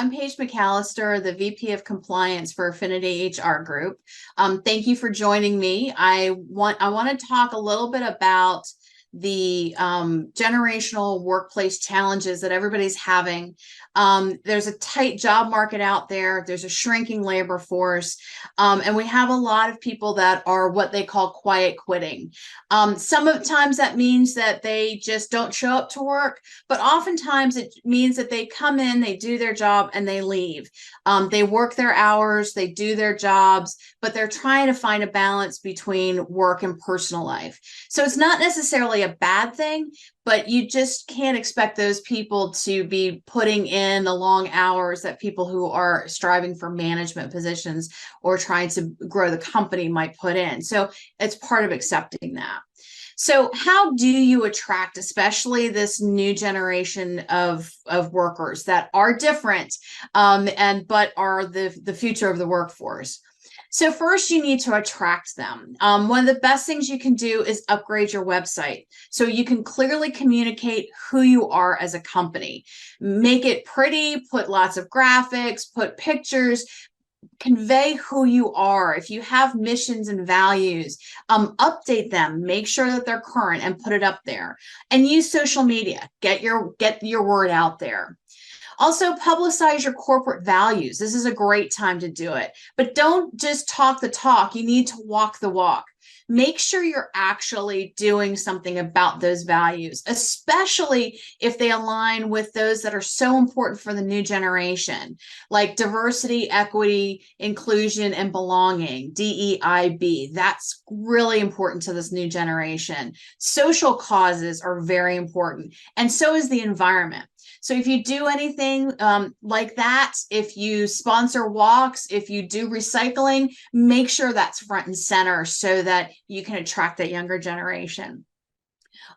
I'm Paige McAllister, the VP of Compliance for Affinity HR Group. Thank you for joining me. I want to talk a little bit about the generational workplace challenges that everybody's having. There's a tight job market out there. There's a shrinking labor force. And we have a lot of people that are what they call quiet quitting. Sometimes that means that they just don't show up to work, but oftentimes it means that they come in, they do their job, and they leave. They work their hours, they do their jobs, but they're trying to find a balance between work and personal life. So it's not necessarily a bad thing, but you just can't expect those people to be putting in the long hours that people who are striving for management positions or trying to grow the company might put in. So it's part of accepting that. So how do you attract, especially this new generation of workers that are different but are the future of the workforce? So first, you need to attract them. One of the best things you can do is upgrade your website so you can clearly communicate who you are as a company. Make it pretty, put lots of graphics, put pictures, convey who you are. If you have missions and values, update them, make sure that they're current and put it up there. And use social media, get your word out there. Also, publicize your corporate values. This is a great time to do it, but don't just talk the talk. You need to walk the walk. Make sure you're actually doing something about those values, especially if they align with those that are so important for the new generation, like diversity, equity, inclusion, and belonging, DEIB. That's really important to this new generation. Social causes are very important, and so is the environment. So if you do anything like that, if you sponsor walks, if you do recycling, make sure that's front and center so that you can attract that younger generation.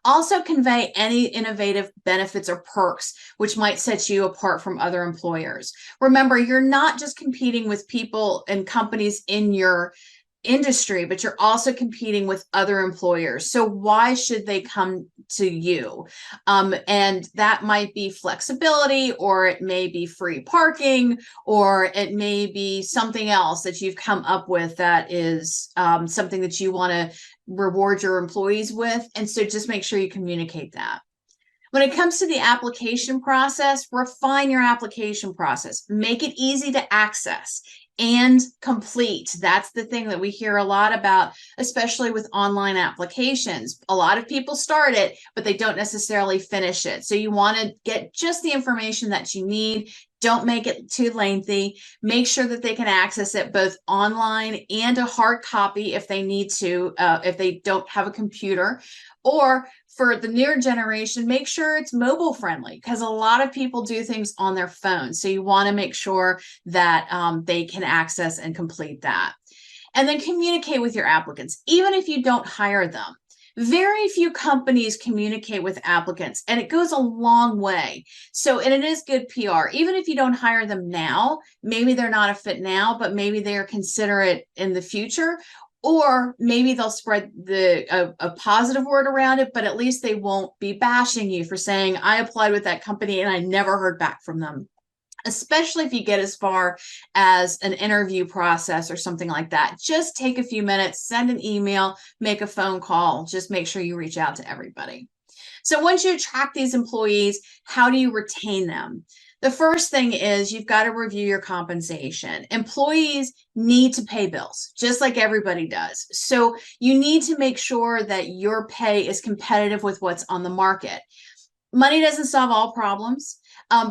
Also convey any innovative benefits or perks which might set you apart from other employers. Remember, you're not just competing with people and companies in your industry, but you're also competing with other employers. So why should they come to you? And that might be flexibility, or it may be free parking, or it may be something else that you've come up with that is something that you want to reward your employees with. And so just make sure you communicate that. When it comes to the application process, refine your application process. Make it easy to access and complete. That's the thing that we hear a lot about, especially with online applications. A lot of people start it, but they don't necessarily finish it. So you want to get just the information that you need. Don't make it too lengthy. Make sure that they can access it both online and a hard copy if they need to, if they don't have a computer. Or for the newer generation, make sure it's mobile friendly, because a lot of people do things on their phone. So you want to make sure that they can access and complete that. And then communicate with your applicants, even if you don't hire them. Very few companies communicate with applicants, and it goes a long way. So, and it is good PR. Even if you don't hire them now, maybe they're not a fit now, but maybe they are considerate in the future. Or maybe they'll spread a positive word around it, but at least they won't be bashing you for saying, I applied with that company and I never heard back from them. Especially if you get as far as an interview process or something like that. Just take a few minutes, send an email, make a phone call. Just make sure you reach out to everybody. So once you attract these employees, how do you retain them? The first thing is you've got to review your compensation. Employees need to pay bills, just like everybody does. So you need to make sure that your pay is competitive with what's on the market. Money doesn't solve all problems,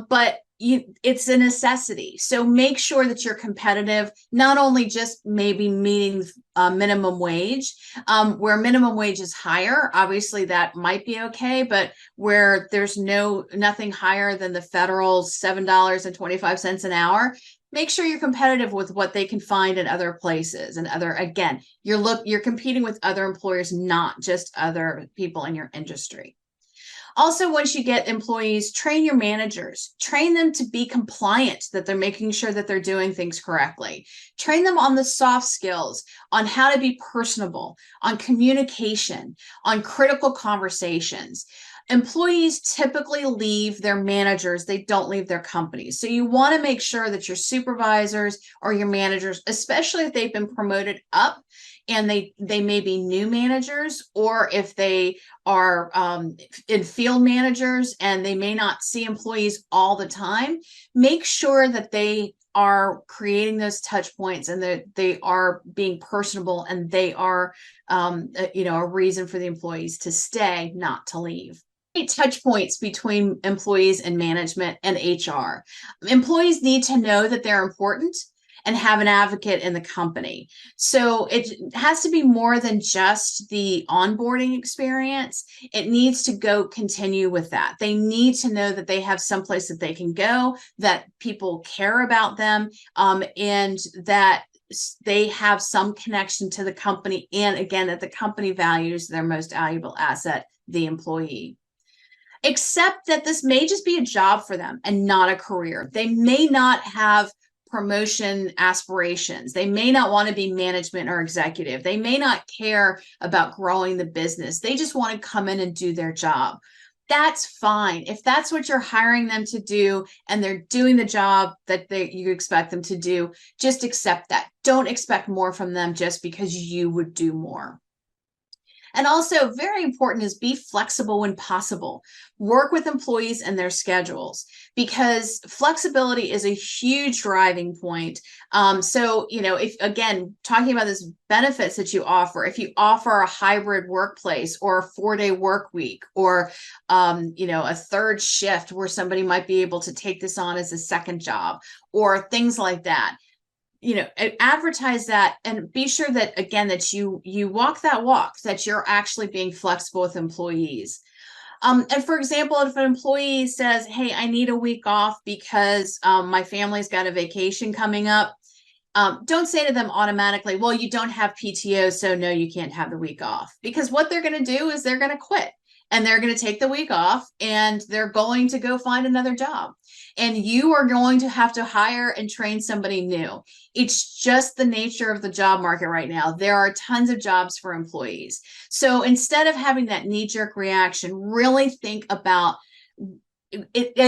but it's a necessity. So make sure that you're competitive, not only just maybe meeting minimum wage, where minimum wage is higher, obviously that might be okay, but where there's nothing higher than the federal $7.25 an hour, make sure you're competitive with what they can find in other places. And again, you're competing with other employers, not just other people in your industry. Also, once you get employees, train your managers. Train them to be compliant, that they're making sure that they're doing things correctly. Train them on the soft skills, on how to be personable, on communication, on critical conversations. Employees typically leave their managers, they don't leave their companies. So you want to make sure that your supervisors or your managers, especially if they've been promoted up and they may be new managers, or if they are in field managers and they may not see employees all the time, make sure that they are creating those touch points and that they are being personable and they are a reason for the employees to stay, not to leave. Touch points between employees and management and HR. Employees need to know that they're important and have an advocate in the company. So it has to be more than just the onboarding experience. It needs to continue with that. They need to know that they have someplace that they can go, that people care about them, and that they have some connection to the company. And again, that the company values their most valuable asset, the employee. Except that this may just be a job for them and not a career. They may not have promotion aspirations. They may not want to be management or executive. They may not care about growing the business. They just want to come in and do their job. That's fine. If that's what you're hiring them to do and they're doing the job that you expect them to do, just accept that. Don't expect more from them just because you would do more. And also, very important is be flexible when possible. Work with employees and their schedules, because flexibility is a huge driving point. So, if, again, talking about this benefits that you offer, if you offer a hybrid workplace or a 4-day work week, or, a third shift where somebody might be able to take this on as a second job, or things like that, advertise that and be sure that, again, that you walk that walk, that you're actually being flexible with employees. And for example, if an employee says, hey, I need a week off because my family's got a vacation coming up, don't say to them automatically, well, you don't have PTO, so no, you can't have the week off. Because what they're going to do is they're going to quit and they're going to take the week off and they're going to go find another job. And you are going to have to hire and train somebody new. It's just the nature of the job market right now. There are tons of jobs for employees. So instead of having that knee-jerk reaction, really think about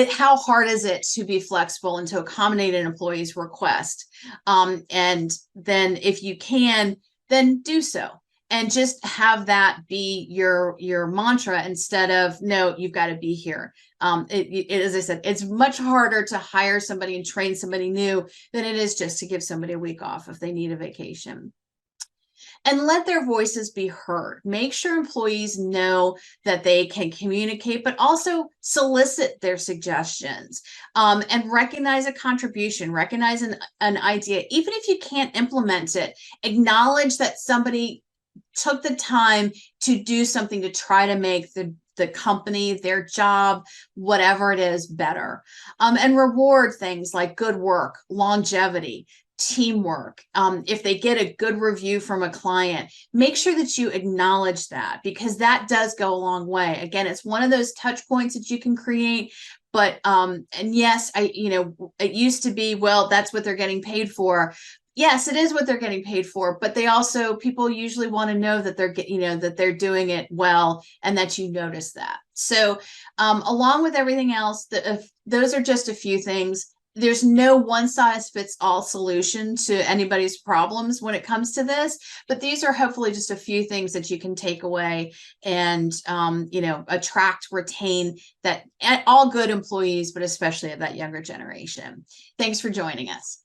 how hard is it to be flexible and to accommodate an employee's request. And then if you can, then do so. And just have that be your mantra instead of, no, you've got to be here. As I said, it's much harder to hire somebody and train somebody new than it is just to give somebody a week off if they need a vacation. And let their voices be heard. Make sure employees know that they can communicate, but also solicit their suggestions, and recognize a contribution, recognize an idea. Even if you can't implement it, acknowledge that somebody took the time to do something to try to make the company, their job, whatever it is, better. And reward things like good work, longevity, teamwork. If they get a good review from a client, make sure that you acknowledge that, because that does go a long way. Again, it's one of those touch points that you can create. But and yes, it used to be, well, that's what they're getting paid for. Yes, it is what they're getting paid for, but people usually want to know that they're doing it well and that you notice that. So along with everything else, those are just a few things. There's no one-size-fits-all solution to anybody's problems when it comes to this, but these are hopefully just a few things that you can take away and, attract, retain all good employees, but especially of that younger generation. Thanks for joining us.